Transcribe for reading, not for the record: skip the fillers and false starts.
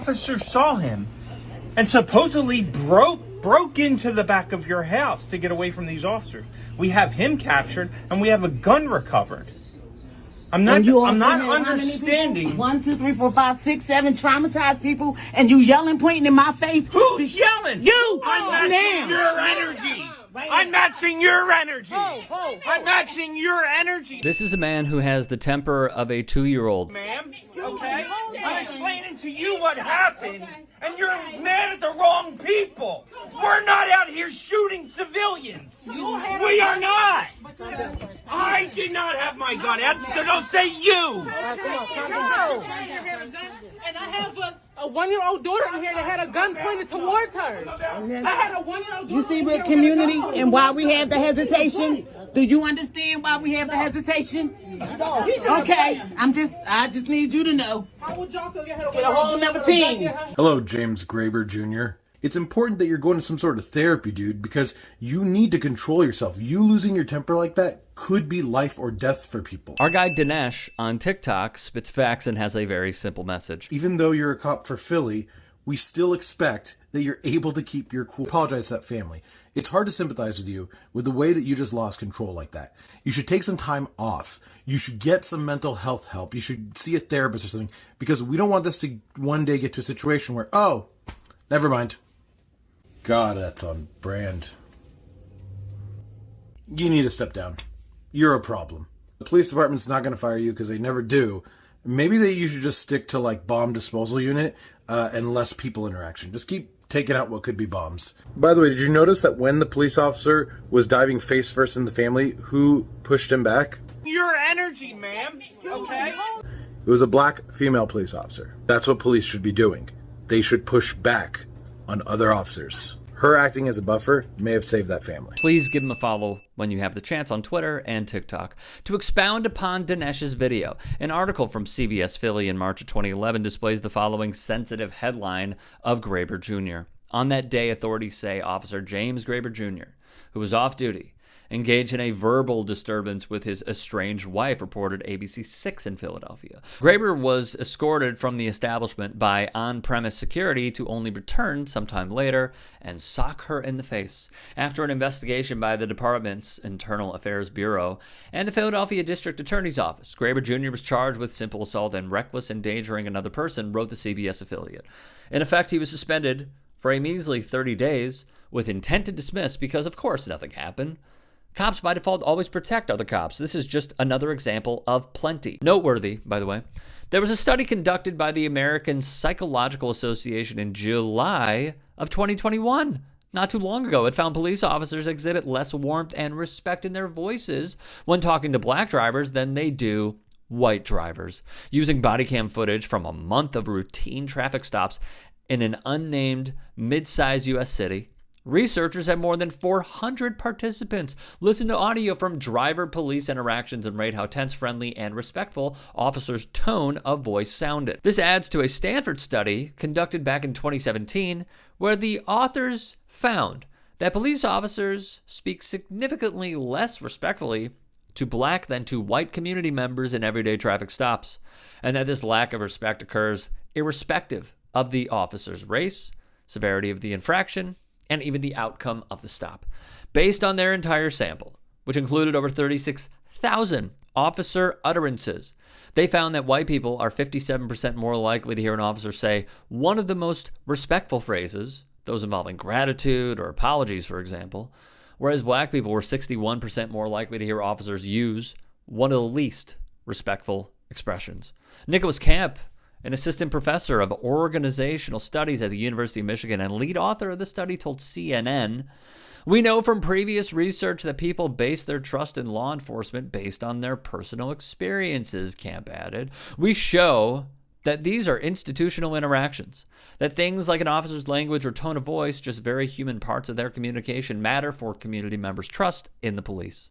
officers saw him and supposedly broke into the back of your house to get away from these officers. We have him captured and we have a gun recovered. I'm not understanding. 1, 2, 3, 4, 5, 6, 7 traumatized people, and you yelling, pointing in my face. Who's yelling? You. I'm matching your energy. I'm matching your energy. I'm matching your energy. This is a man who has the temper of a 2-year-old. Ma'am, okay? I'm explaining to you what happened, and you're mad at the wrong people. We're not out here shooting civilians. We are not. I did not have my gun out, so don't say you. And I have a 1-year-old daughter in here that had a gun pointed towards her. I had a 1-year-old daughter. You see, with community and why we have the hesitation. Do you understand why we have the hesitation? Okay, I just need you to know. How would y'all feel? Get a whole nother team. Hello, James Graber Jr. It's important that you're going to some sort of therapy, dude, because you need to control yourself. You losing your temper like that could be life or death for people. Our guy Dinesh on TikTok spits facts and has a very simple message. Even though you're a cop for Philly, we still expect that you're able to keep your cool. Apologize to that family. It's hard to sympathize with you with the way that you just lost control like that. You should take some time off. You should get some mental health help. You should see a therapist or something, because we don't want this to one day get to a situation where, oh, never mind. God, that's on brand. You need to step down. You're a problem. The police department's not going to fire you because they never do. Maybe you should just stick to like bomb disposal unit and less people interaction. Just keep taking out what could be bombs. By the way, did you notice that when the police officer was diving face first in the family, who pushed him back? Your energy, ma'am, okay? It was a black female police officer. That's what police should be doing. They should push back on other officers. Her acting as a buffer may have saved that family. Please give him a follow when you have the chance on Twitter and TikTok. To expound upon Dinesh's video, an article from CBS Philly in March of 2011 displays the following sensitive headline of Graber Jr. On that day, authorities say Officer James Graber Jr., who was off duty, engaged in a verbal disturbance with his estranged wife, reported ABC 6 in Philadelphia. Graber was escorted from the establishment by on-premise security to only return sometime later and sock her in the face. After an investigation by the department's Internal Affairs Bureau and the Philadelphia District Attorney's Office, Graber Jr. was charged with simple assault and reckless endangering another person, wrote the CBS affiliate. In effect, he was suspended for a measly 30 days with intent to dismiss because, of course, nothing happened. Cops, by default, always protect other cops. This is just another example of plenty. Noteworthy, by the way, there was a study conducted by the American Psychological Association in July of 2021. Not too long ago, it found police officers exhibit less warmth and respect in their voices when talking to black drivers than they do white drivers. Using body cam footage from a month of routine traffic stops in an unnamed mid-sized U.S. city, researchers had more than 400 participants listen to audio from driver-police interactions and rate how tense, friendly, and respectful officers' tone of voice sounded. This adds to a Stanford study conducted back in 2017, where the authors found that police officers speak significantly less respectfully to black than to white community members in everyday traffic stops, and that this lack of respect occurs irrespective of the officer's race, severity of the infraction, and even the outcome of the stop. Based on their entire sample, which included over 36,000 officer utterances, they found that white people are 57% more likely to hear an officer say one of the most respectful phrases, those involving gratitude or apologies, for example, whereas black people were 61% more likely to hear officers use one of the least respectful expressions. Nicholas Camp, an assistant professor of organizational studies at the University of Michigan and lead author of the study, told CNN, "We know from previous research that people base their trust in law enforcement based on their personal experiences," Camp added. "We show that these are institutional interactions, that things like an officer's language or tone of voice, just very human parts of their communication, matter for community members' trust in the police."